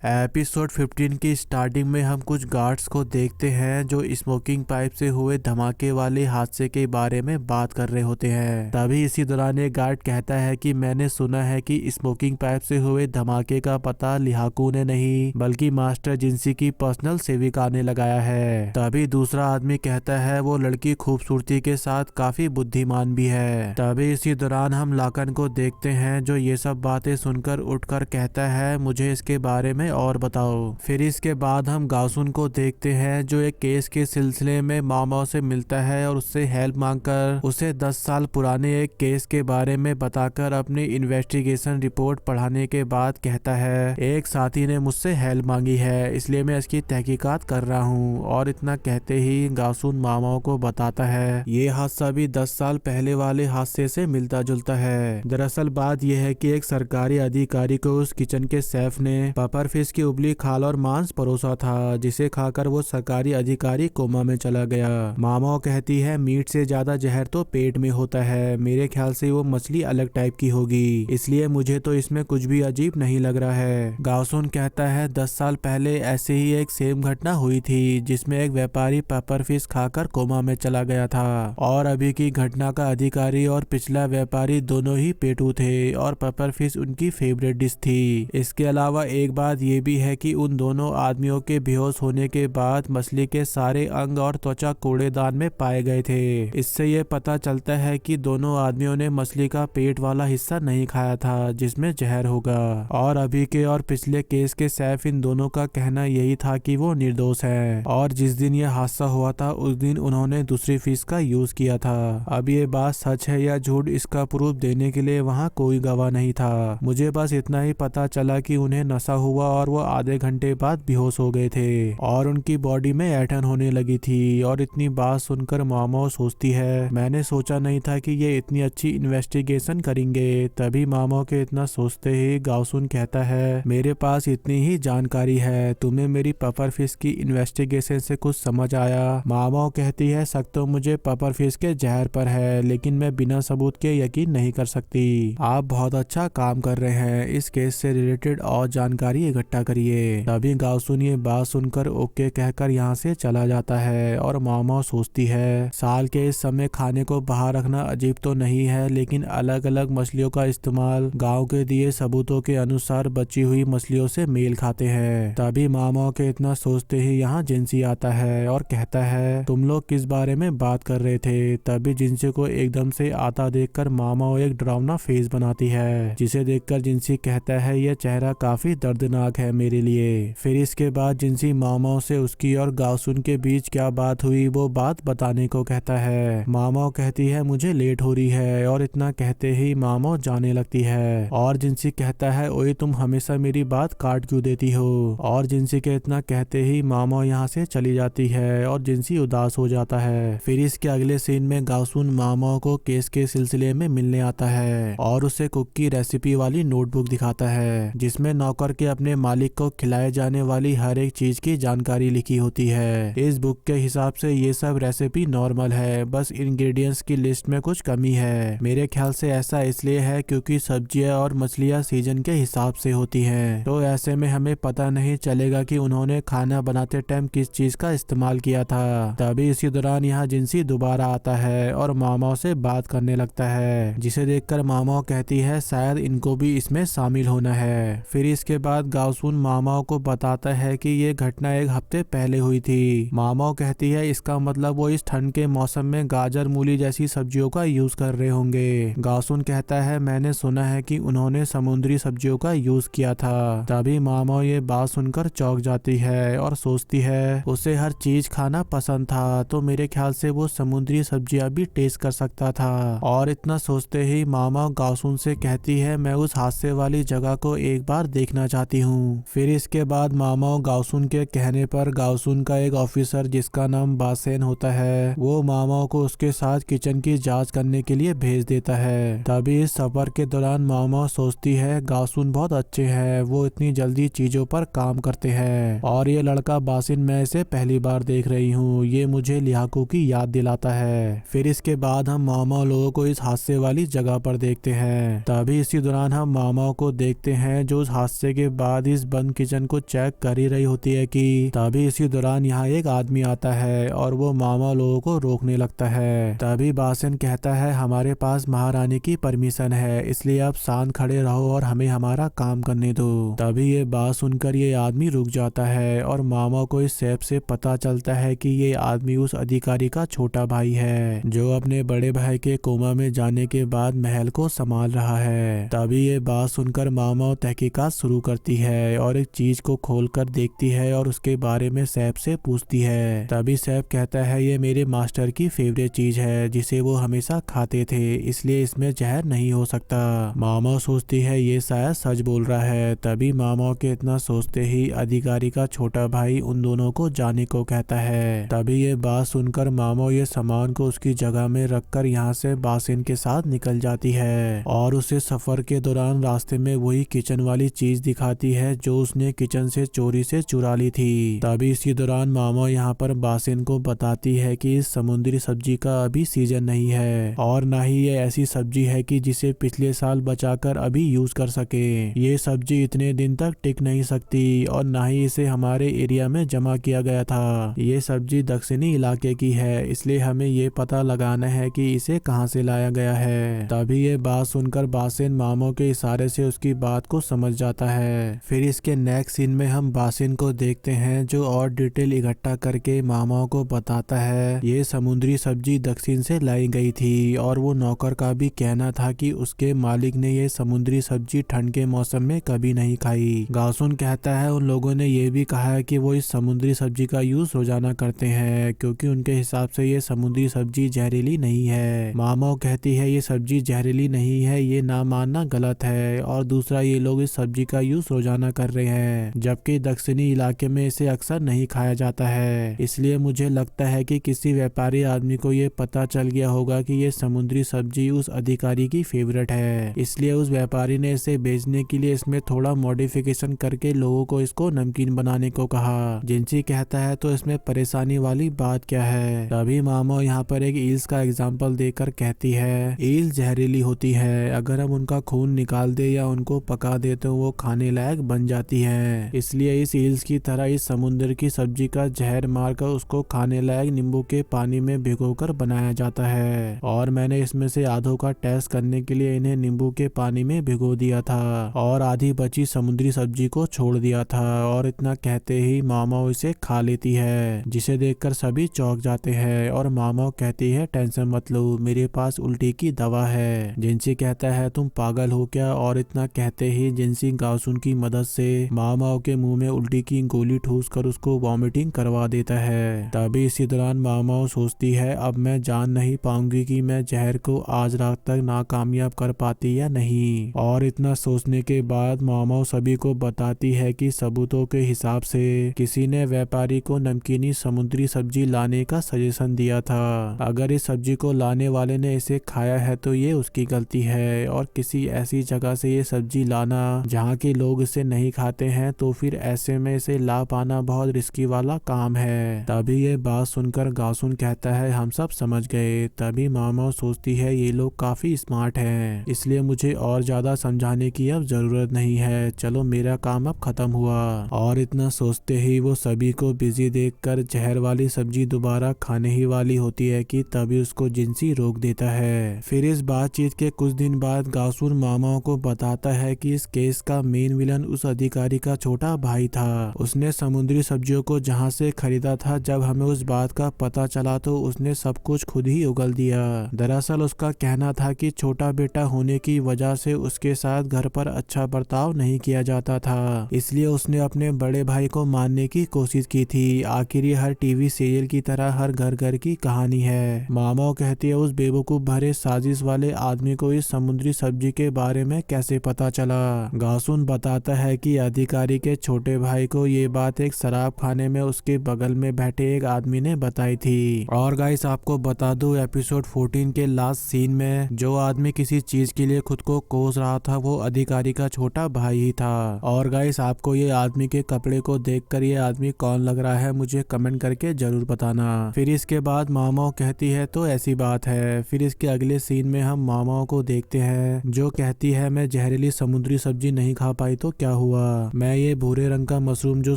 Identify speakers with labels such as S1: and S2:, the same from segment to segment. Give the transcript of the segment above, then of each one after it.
S1: Episode 15 की starting में हम कुछ गार्ड्स को देखते हैं जो स्मोकिंग पाइप से हुए धमाके वाले हादसे के बारे में बात कर रहे होते हैं। तभी इसी दौरान एक गार्ड कहता है कि मैंने सुना है कि स्मोकिंग पाइप से हुए धमाके का पता लिहाकू ने नहीं बल्कि मास्टर जिंसी की पर्सनल सेविका ने लगाया है। तभी दूसरा आदमी कहता है वो लड़की खूबसूरती के साथ काफी बुद्धिमान भी है। तभी इसी दौरान हम लाकन को देखते हैं जो ये सब बातें सुनकर उठकर कहता है मुझे इसके बारे में और बताओ। फिर इसके बाद हम गासुन को देखते हैं जो एक केस के सिलसिले में मामा से मिलता है और उससे हेल्प मांगकर उसे 10 साल पुराने एक केस के बारे में बताकर अपनी इन्वेस्टिगेशन रिपोर्ट पढ़ाने के बाद कहता है एक साथी ने मुझसे हेल्प मांगी है इसलिए मैं इसकी तहकीकात कर रहा हूँ। और इतना कहते ही गासुन मामाओं को बताता है ये हादसा भी 10 साल पहले वाले हादसे से मिलता जुलता है। दरअसल बात यह है कि एक सरकारी अधिकारी को उस किचन के शेफ ने पपर फिश की उबली खाल और मांस परोसा था जिसे खाकर वो सरकारी अधिकारी कोमा में चला गया। मामा कहती है मीट से ज्यादा जहर तो पेट में होता है, मेरे ख्याल से वो मछली अलग टाइप की होगी इसलिए मुझे तो इसमें कुछ भी अजीब नहीं लग रहा है। गाउसुन कहता है 10 साल पहले ऐसे ही एक सेम घटना हुई थी जिसमें एक व्यापारी पेपर फिश खाकर कोमा में चला गया था और अभी की घटना का अधिकारी और पिछला व्यापारी दोनों ही पेटू थे और पेपर फिश उनकी फेवरेट डिश थी। इसके अलावा एक बात ये भी है कि उन दोनों आदमियों के बेहोश होने के बाद मछली के सारे अंग और त्वचा कूड़ेदान में पाए गए थे। इससे ये पता चलता है कि दोनों आदमियों ने मछली का पेट वाला हिस्सा नहीं खाया था जिसमें जहर होगा। और अभी के और पिछले केस के सैफ इन दोनों का कहना यही था कि वो निर्दोष है और जिस दिन यह हादसा हुआ था उस दिन उन्होंने दूसरी फिश का यूज किया था। अब ये बात सच है या झूठ इसका प्रूफ देने के लिए वहाँ कोई गवाह नहीं था। मुझे बस इतना ही पता चला कि उन्हें नशा हुआ और वो आधे घंटे बाद बेहोश हो गए थे और उनकी बॉडी में ऐठन होने लगी थी। और इतनी बात सुनकर मामा सोचती है मैंने सोचा नहीं था कि ये इतनी अच्छी इन्वेस्टिगेशन करेंगे। तभी मामा के इतना सोचते ही गाउसुन कहता है मेरे पास इतनी ही जानकारी है, तुम्हें मेरी पपर फिश की इन्वेस्टिगेशन से कुछ समझ आया? मामा कहती है शक तो मुझे पपर फिश के जहर पर है लेकिन मैं बिना सबूत के यकीन नहीं कर सकती। आप बहुत अच्छा काम कर रहे हैं, इस केस से रिलेटेड और जानकारी इकट्ठा करिए। तभी गाउसुन ये बात सुनकर ओके कहकर यहाँ से चला जाता है और मामा सोचती है साल के इस समय खाने को बाहर रखना अजीब तो नहीं है लेकिन अलग अलग मछलियों का इस्तेमाल गांव के दिए सबूतों के अनुसार बची हुई मछलियों से मेल खाते हैं। तभी मामा के इतना सोचते ही यहाँ जिंसी आता है और कहता है तुम लोग किस बारे में बात कर रहे थे? तभी जिंसी को एकदम से आता देखकर मामा एक डरावना फेस बनाती है जिसे देखकर जिंसी कहता है यह चेहरा काफी दर्दनाक है मेरे लिए। फिर इसके बाद जिंसी मामा से उसकी और गाउसुन के बीच क्या बात हुई वो बात बताने को कहता है। मामा कहती है मुझे लेट हो रही है और इतना कहते ही मामा जाने लगती है और जिंसी कहता है ओए तुम हमेशा मेरी बात काट क्यों देती हो? और जिंसी के इतना कहते ही मामा यहाँ से चली जाती है और जिंसी उदास हो जाता है। फिर इसके अगले सीन में गाउसुन मामा को केस के सिलसिले में मिलने आता है और उसे कुक की रेसिपी वाली नोटबुक दिखाता है जिसमें नौकर के अपने मालिक को खिलाए जाने वाली हर एक चीज की जानकारी लिखी होती है। इस बुक के हिसाब से ये सब रेसिपी नॉर्मल है, बस इंग्रेडिएंट्स की लिस्ट में कुछ कमी है। मेरे ख्याल से ऐसा इसलिए है क्योंकि सब्जियां और मछलियां सीजन के हिसाब से होती हैं, तो ऐसे में हमें पता नहीं चलेगा कि उन्होंने खाना बनाते टाइम किस चीज का इस्तेमाल किया था। तभी इसी दौरान यहाँ जिंसी दोबारा आता है और मामा से बात करने लगता है जिसे देखकर मामा कहती है शायद इनको भी इसमें शामिल होना है। फिर इसके बाद गाउसुन मामा को बताता है कि ये घटना एक हफ्ते पहले हुई थी। मामा कहती है इसका मतलब वो इस ठंड के मौसम में गाजर मूली जैसी सब्जियों का यूज कर रहे होंगे। गाउसुन कहता है मैंने सुना है कि उन्होंने समुद्री सब्जियों का यूज किया था। तभी मामा ये बात सुनकर चौंक जाती है और सोचती है उसे हर चीज खाना पसंद था तो मेरे ख्याल से वो समुद्री सब्जियां भी टेस्ट कर सकता था। और इतना सोचते ही मामा गाउसुन से कहती है मैं उस हादसे वाली जगह को एक बार देखना चाहती हूँ। फिर इसके बाद मामा गाउसुन के कहने पर गाउसुन का एक ऑफिसर जिसका नाम बासेन होता है वो मामा को उसके साथ किचन की जांच करने के लिए भेज देता है। तभी इस सफर के दौरान मामा सोचती है गाउसुन बहुत अच्छे हैं, वो इतनी जल्दी चीजों पर काम करते हैं और ये लड़का बासिन मैं इसे पहली बार देख रही हूँ, ये मुझे लिहाकू की याद दिलाता है। फिर इसके बाद हम मामा लोगों को इस हादसे वाली जगह पर देखते हैं। तभी इसी दौरान हम मामा को देखते हैं जो उस हादसे के बाद ही इस बंद किचन को चेक कर ही रही होती है कि तभी इसी दौरान यहाँ एक आदमी आता है और वो मामा लोगों को रोकने लगता है। तभी बासिन कहता है हमारे पास महारानी की परमिशन है, इसलिए आप शांत खड़े रहो और हमें हमारा काम करने दो। तभी ये बात सुनकर ये आदमी रुक जाता है और मामा को इस सैप से पता चलता है कि ये आदमी उस अधिकारी का छोटा भाई है जो अपने बड़े भाई के कोमा में जाने के बाद महल को संभाल रहा है। तभी ये बात सुनकर मामा तहकीकात शुरू करती है और एक चीज को खोलकर देखती है और उसके बारे में सैप से पूछती है। तभी सैप कहता है ये मेरे मास्टर की फेवरेट चीज है जिसे वो हमेशा खाते थे, इसलिए इसमें जहर नहीं हो सकता। मामा सोचती है ये शायद सच बोल रहा है। तभी मामा के इतना सोचते ही अधिकारी का छोटा भाई उन दोनों को जाने को कहता है। तभी ये बात सुनकर मामा ये सामान को उसकी जगह में रखकर यहाँ से बासिन के साथ निकल जाती है और उसे सफर के दौरान रास्ते में वही किचन वाली चीज दिखाती है जो उसने किचन से चोरी से चुरा ली थी। तभी इसी दौरान मामा यहाँ पर बासिन को बताती है कि इस समुद्री सब्जी का अभी सीजन नहीं है और ना ही ये ऐसी सब्जी है कि जिसे पिछले साल बचाकर अभी यूज कर सके। ये सब्जी इतने दिन तक टिक नहीं सकती और ना ही इसे हमारे एरिया में जमा किया गया था। ये सब्जी दक्षिणी इलाके की है, इसलिए हमें ये पता लगाना है कि इसे कहां से लाया गया है। तभी ये बात सुनकर बासिन मामो के इशारे से उसकी बात को समझ जाता है। फिर इसके नेक्स्ट सीन में हम बासिन को देखते हैं जो और डिटेल इकट्ठा करके मामा को बताता है ये समुद्री सब्जी दक्षिण से लाई गई थी और वो नौकर का भी कहना था कि उसके मालिक ने ये समुद्री सब्जी ठंड के मौसम में कभी नहीं खाई। गासुन कहता है उन लोगों ने ये भी कहा है कि वो इस समुद्री सब्जी का यूज रोजाना करते हैं क्योंकि उनके हिसाब से ये समुद्री सब्जी जहरीली नहीं है। मामा कहती है ये सब्जी जहरीली नहीं है, ये ना मानना गलत है और दूसरा ये लोग इस सब्जी का यूज रोजाना कर रहे हैं जबकि दक्षिणी इलाके में इसे अक्सर नहीं खाया जाता है। इसलिए मुझे लगता है कि किसी व्यापारी आदमी को ये पता चल गया होगा कि ये समुद्री सब्जी उस अधिकारी की फेवरेट है, इसलिए उस व्यापारी ने इसे बेचने के लिए इसमें थोड़ा मॉडिफिकेशन करके लोगों को इसको नमकीन बनाने को कहा। जिंसी कहता है तो इसमें परेशानी वाली बात क्या है। तभी मामा यहाँ पर एक ईल्स का एग्जाम्पल देकर कहती है ईल जहरीली होती है, अगर हम उनका खून निकाल दे या उनको पका दे तो वो खाने लायक बन जाती है, इसलिए इस ईल्स की तरह इस समुद्र की सब्जी का जहर मारकर उसको खाने लायक नींबू के पानी में भिगोकर बनाया जाता है और मैंने इसमें से आधों का टेस्ट करने के लिए इन्हें नींबू के पानी में भिगो दिया था और आधी बची समुद्री सब्जी को छोड़ दिया था और इतना कहते ही मामा इसे खा लेती है जिसे देखकर सभी चौंक जाते हैं और मामा कहती है टेंशन मत लो, मेरे पास उल्टी की दवा है। जिंसी कहता है तुम पागल हो क्या और इतना कहते ही जिंसी गासुन की मदद से मामा के मुंह में उल्टी की गोली ठूस कर उसको वॉमिटिंग करवा देता है। तभी इसी दौरान मामा सोचती है अब मैं जान नहीं पाऊंगी कि मैं जहर को आज रात तक नाकामयाब कर पाती या नहीं और इतना सोचने के बाद मामा सभी को बताती है कि सबूतों के हिसाब से किसी ने व्यापारी को नमकीनी समुद्री सब्जी लाने का सजेशन दिया था। अगर इस सब्जी को लाने वाले ने इसे खाया है तो ये उसकी गलती है और किसी ऐसी जगह से ये सब्जी लाना जहाँ के लोग इसे नहीं खाते हैं तो फिर ऐसे में इसे ला पाना बहुत रिस्की वाला काम है। तभी ये बात सुनकर गासुन कहता है हम सब समझ गए। तभी मामा सोचती है ये लोग काफी स्मार्ट हैं, इसलिए मुझे और ज्यादा समझाने की अब जरूरत नहीं है, चलो मेरा काम अब खत्म हुआ। और इतना सोचते ही वो सभी को बिजी देखकर जहर वाली सब्जी दोबारा खाने ही वाली होती है कि तभी उसको जिंसी रोक देता है। फिर इस बातचीत के कुछ दिन बाद गासुन मामा को बताता है कि इस केस का मेन विलन उस अधिकारी का छोटा भाई था। उसने समुद्री सब्जियों को जहाँ से खरीदा था, जब हमें उस बात का पता चला तो उसने सब कुछ खुद ही उगल दिया। दरअसल उसका कहना था कि छोटा बेटा होने की वजह से उसके साथ घर पर अच्छा बर्ताव नहीं किया जाता था, इसलिए उसने अपने बड़े भाई को मारने की कोशिश की थी। आखिर ये हर टीवी सीरियल की तरह हर घर घर की कहानी है। मामा कहती है उस बेवकूफ भरे साजिश वाले आदमी को इस समुद्री सब्जी के बारे में कैसे पता चला। गासुन बताता है कि अधिकारी के छोटे भाई को ये बात एक शराब खाने में उसके बगल में बैठे एक आदमी ने बताई थी। और गाइस आपको बता दूं एपिसोड 14 के लास्ट सीन में जो आदमी किसी चीज के लिए खुद को कोस रहा था वो अधिकारी का छोटा भाई ही था। और गाइस आपको ये आदमी के कपड़े को देखकर ये आदमी कौन लग रहा है मुझे कमेंट करके जरूर बताना। फिर इसके बाद मामा कहती है तो ऐसी बात है। फिर इसके अगले सीन में हम मामा को देखते हैं जो कहती है मैं जहरीली समुद्री सब्जी नहीं खा पाई तो क्या हुआ। मैं ये भूरे रंग का मशरूम जो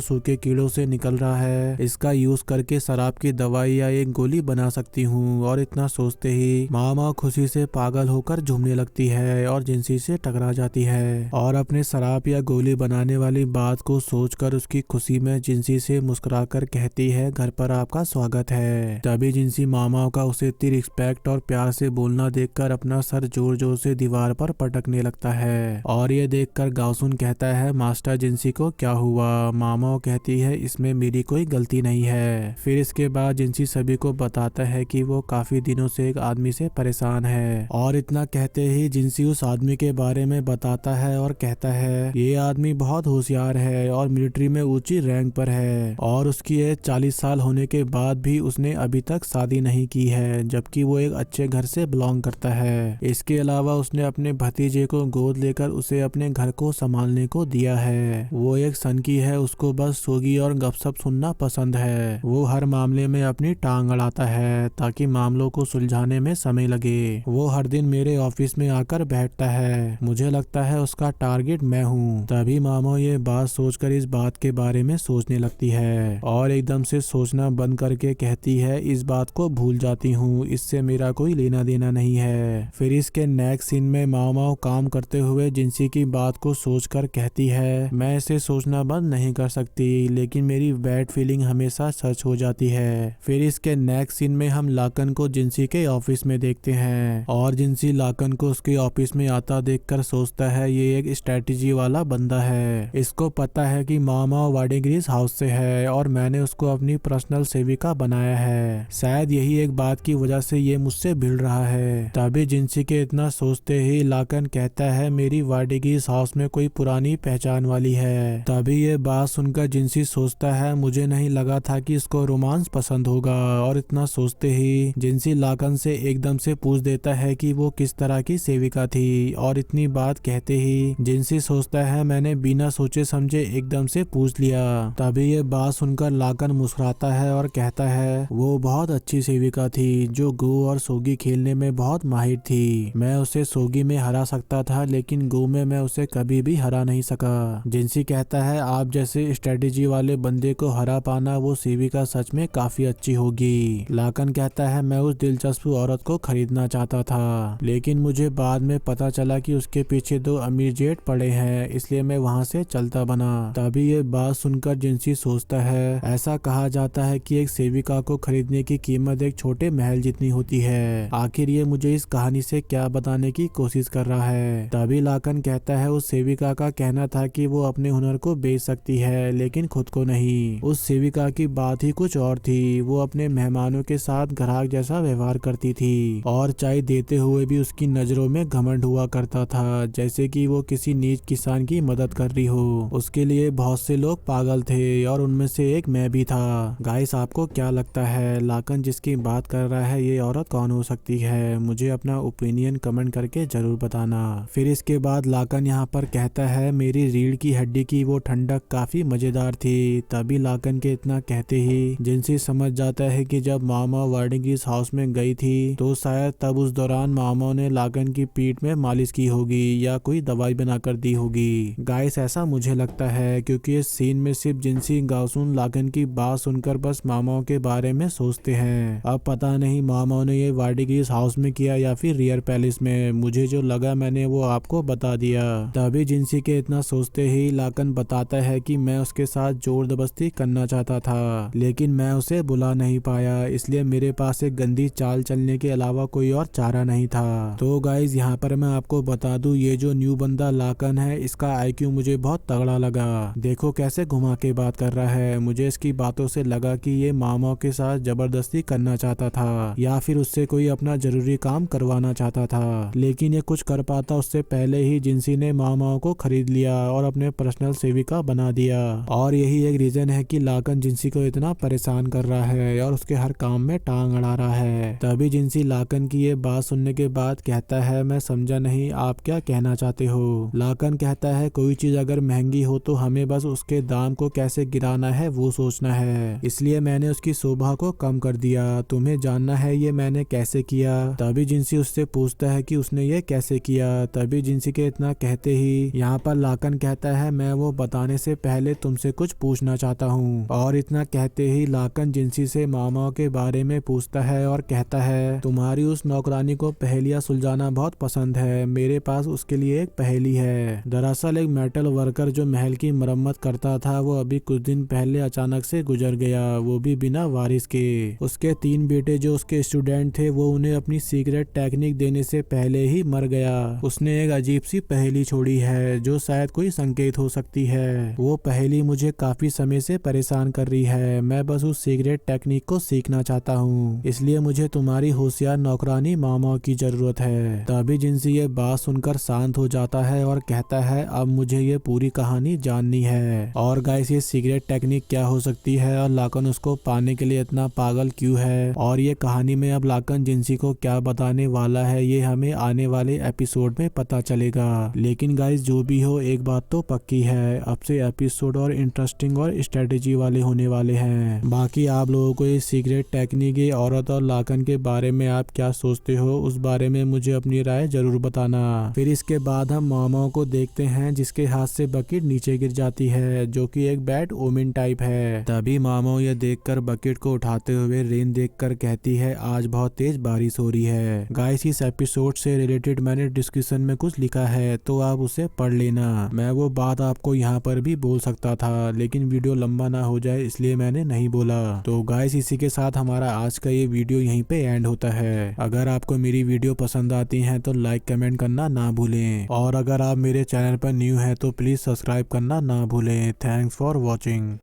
S1: सूखे कीड़ों से निकल रहा है, इसका यूज करके शराब की दवाई या एक गोली बना सकती हूँ। और इतना सोचते ही मामा खुशी से पागल होकर झूमने लगती है और जिंसी से टकरा जाती है और अपने शराब या गोली बनाने वाली बात को सोचकर उसकी खुशी में जिंसी से मुस्कुराकर कहती है, घर पर आपका स्वागत है। तभी जिंसी मामा का उसे इतनी रिस्पेक्ट और प्यार से बोलना देखकर अपना सर जोर जोर से दीवार पर पटकने लगता है। और ये देखकर गाउसुन कहता है, मास्टर जिंसी को क्या हुआ? मामा कहती है, इसमें मेरी कोई गलती नहीं है। फिर इसके बाद जिंसी सभी को बताता है कि वो काफी दिनों से एक आदमी से परेशान है। और इतना कहते ही जिंसी उस आदमी के बारे में बताता है और कहता है, ये आदमी बहुत होशियार है और मिलिट्री में ऊंची रैंक पर है और उसकी एज 40 साल होने के बाद भी उसने अभी तक शादी नहीं की है, जबकि वो एक अच्छे घर से बिलोंग करता है। इसके अलावा उसने अपने भतीजे को गोद लेकर उसे अपने घर को संभालने को दिया है। वो एक सनकी है, उसको बस सोगी और गपशप सुनना पसंद है। वो हर मामले में अपनी टांग अड़ाता है ताकि मामलों को सुलझाने में समय लगे। वो हर दिन मेरे ऑफिस में आकर बैठता है, मुझे लगता है उसका टारगेट मैं हूँ। तभी मामो ये बात सोचकर इस बात के बारे में सोचने लगती है और एकदम से सोचना बंद करके कहती है, इस बात को भूल जाती हूँ, इससे मेरा कोई लेना देना नहीं है। फिर इसके नेक्स्ट सीन में माओ काम करते हुए जिंसी की बात को सोचकर कहती है, मैं इसे सोचना बंद नहीं कर सकती, लेकिन मेरी बैड फीलिंग हमेशा सच हो जाती है। फिर इसके नेक्स्ट सीन में हम लाकन को जिंसी के ऑफिस में देखते हैं और जिंसी लाकन को उसके ऑफिस में आता देखकर सोचता है, ये एक स्ट्रेटेजी वाला बंदा है। इसको पता है कि मामा वार्डिग्रीस हाउस से है और मैंने उसको अपनी पर्सनल सेविका बनाया है। शायद यही एक बात की वजह से ये मुझसे भिड़ रहा है। तभी जिंसी के इतना सोचते ही लाकन कहता है, मेरी वार्डिग्रीस हाउस में कोई पुरानी पहचान वाली है। तभी ये बात सुनकर जिंसी सोचता है, मुझे नहीं लगा था कि इसको रोमांस पसंद होगा। और इतना सोचते ही जिंसी लाकन से एकदम से पूछ देता है कि वो किस तरह की सेविका थी। और इतनी बात कहते ही जिंसी सोचता है, मैंने बिना सोचे समझे एकदम से पूछ लिया। तभी ये बात सुनकर लाकन मुस्कुराता है और कहता है, वो बहुत अच्छी सेविका थी जो गो और सोगी खेलने में बहुत माहिर थी। मैं उसे सोगी में हरा सकता था, लेकिन गो में मैं उसे कभी भी हरा नहीं सका। जिंसी कहता है, आप जैसे स्ट्रेटेजी वाले बंदे को हरा पाना, वो सेविका सच में काफी अच्छी होगी। लाकन कहता है, मैं उस दिलचस्प औरत को खरीदना चाहता था, लेकिन मुझे बाद में पता चला कि उसके पीछे 2 अमीर जेट पड़े हैं, इसलिए मैं वहाँ से चलता बना। तभी ये बात सुनकर जिंसी सोचता है, ऐसा कहा जाता है कि एक सेविका को खरीदने की कीमत एक छोटे महल जितनी होती है। आखिर ये मुझे इस कहानी से क्या बताने की कोशिश कर रहा है? तभी लाकन कहता है, उस सेविका का कहना था कि वो अपने हुनर को बेच सकती है, लेकिन खुद को नहीं। उस सेविका की बात ही कुछ और थी। वो अपने मेहमानों के साथ ग्राहक जैसा व्यवहार करती थी और चाय देते हुए भी उसकी नजरों में घमंड हुआ करता था, जैसे कि वो किसी नीच किसान की मदद कर रही हो। उसके लिए बहुत से लोग पागल थे और उनमें से एक मैं भी था। गाइस, आपको क्या लगता है लाकन जिसकी बात कर रहा है ये औरत कौन हो सकती है? मुझे अपना ओपिनियन कमेंट करके जरूर बताना। फिर इसके बाद लाकन यहाँ पर कहता है, मेरी रीढ़ की हड्डी की वो ठंडक काफी मजेदार थी। तभी लाकन के इतना कहते ही जिंसी समझ जाता है कि जब मामा वार्डिग्रीस हाउस में गई थी तो शायद तब उस दौरान मामा ने लाकन की पीठ में मालिश की होगी या कोई दवाई बनाकर दी होगी। गाइस, ऐसा मुझे लगता है, क्योंकि इस सीन में सिर्फ जिंसी गाउसुन लाकन की बात सुनकर बस मामाओं के बारे में सोचते हैं। अब पता नहीं मामाओं ने ये वार्डिग्रीस हाउस में किया या फिर रियर पैलेस में। मुझे जो लगा मैंने वो आपको बता दिया। तभी जिंसी के इतना सोचते ही लाकन बताता है कि मैं उसके साथ जोर जबरदस्ती करना चाहता था, लेकिन मैं उसे बुला नहीं पाया, इसलिए मेरे पास एक गंदी चाल चलने के अलावा कोई और चारा नहीं था। तो गाइज, यहाँ पर मैं आपको बता दूं, ये जो न्यू बंदा लाकन है, इसका IQ मुझे बहुत तगड़ा लगा। देखो कैसे घुमा के बात कर रहा है। मुझे इसकी बातों से लगा कि ये मामाओं के साथ जबरदस्ती करना चाहता था या फिर उससे कोई अपना जरूरी काम करवाना चाहता था, लेकिन ये कुछ कर पाता उससे पहले ही जिंसी ने मामाओं को खरीद लिया और अपने पर्सनल सेविका बना दिया। और यही एक रीजन है कि लाकन जिंसी को इतना परेशान कर रहा है और उसके हर काम में टांग अड़ा रहा है। तभी जिंसी लाकन की ये बात सुनने के बाद कहता है, मैं समझा नहीं, आप क्या कहना चाहते हो? लाकन कहता है, कोई चीज अगर महंगी हो तो हमें बस उसके दाम को कैसे गिराना है वो सोचना है, इसलिए मैंने उसकी शोभा को कम कर दिया। तुम्हें जानना है ये मैंने कैसे किया? तभी जिंसी उससे पूछता है कि उसने ये कैसे किया। तभी जिंसी के इतना कहते ही यहाँ पर लाकन लाकन कहता है मैं वो बताने से पहले तुमसे कुछ पूछना चाहता हूँ। और इतना कहते ही लाकन जिंसी से मामा के बारे में पूछता है और कहता है तुम्हारी उस नौकरानी को पहेलियां सुलझाना बहुत पसंद है, मेरे पास उसके लिए एक पहेली है। दरअसल एक मेटल वर्कर जो महल की मरम्मत करता था वो अभी कुछ दिन पहले अचानक से गुजर गया, वो भी बिना वारिस के। उसके 3 बेटे जो उसके स्टूडेंट थे वो उन्हें अपनी सीक्रेट टेक्निक देने से पहले ही मर गया। उसने एक अजीब सी पहेली छोड़ी है जो शायद कोई संकेत हो सकती है। वो पहेली मुझे काफी समय से परेशान कर रही है, मैं बस उस सीक्रेट टेक्निक को सीखना चाहता हूँ, इसलिए मुझे तुम्हारी होशियार नौकरानी मामा की जरूरत है। तभी जिंसी ये बात सुनकर शांत हो जाता है और कहता है अब मुझे ये पूरी कहानी जाननी है। और गाइस ये सीक्रेट टेक्निक क्या हो सकती है और लाकन उसको पाने के लिए इतना पागल क्यों है, और ये कहानी में अब लाकन जिंसी को क्या बताने वाला है ये हमें आने वाले एपिसोड में पता चलेगा। लेकिन गाइस जो भी हो एक बात तो पक्की है, अब से एपिसोड और इंटरेस्टिंग और स्ट्रेटेजी वाले होने वाले हैं। बाकी आप लोगों को ये सीक्रेट टेक्निक ये औरत और लाकन के बारे में आप क्या सोचते हो उस बारे में मुझे अपनी राय जरूर बताना। फिर इसके बाद हम मामाओं को देखते हैं जिसके हाथ से बकेट नीचे गिर जाती है जो कि एक बैड ओमेन टाइप है। तभी मामाओं ये देखकर बकेट को उठाते हुए रेन देखकर कहती है आज बहुत तेज बारिश हो रही है। गाइस इस एपिसोड से रिलेटेड मैंने डिस्क्रिप्शन में कुछ लिखा है तो आप उसे पढ़ लेना। मैं वो बात आपको यहाँ पर भी बोल सकता था लेकिन वीडियो लंबा ना हो जाए इसलिए मैंने नहीं बोला। तो गाइस इसी के साथ हमारा आज का ये वीडियो यहीं पे एंड होता है। अगर आपको मेरी वीडियो पसंद आती है तो लाइक कमेंट करना ना भूलें, और अगर आप मेरे चैनल पर न्यू है तो प्लीज सब्सक्राइब करना ना भूलें। Thanks for watching.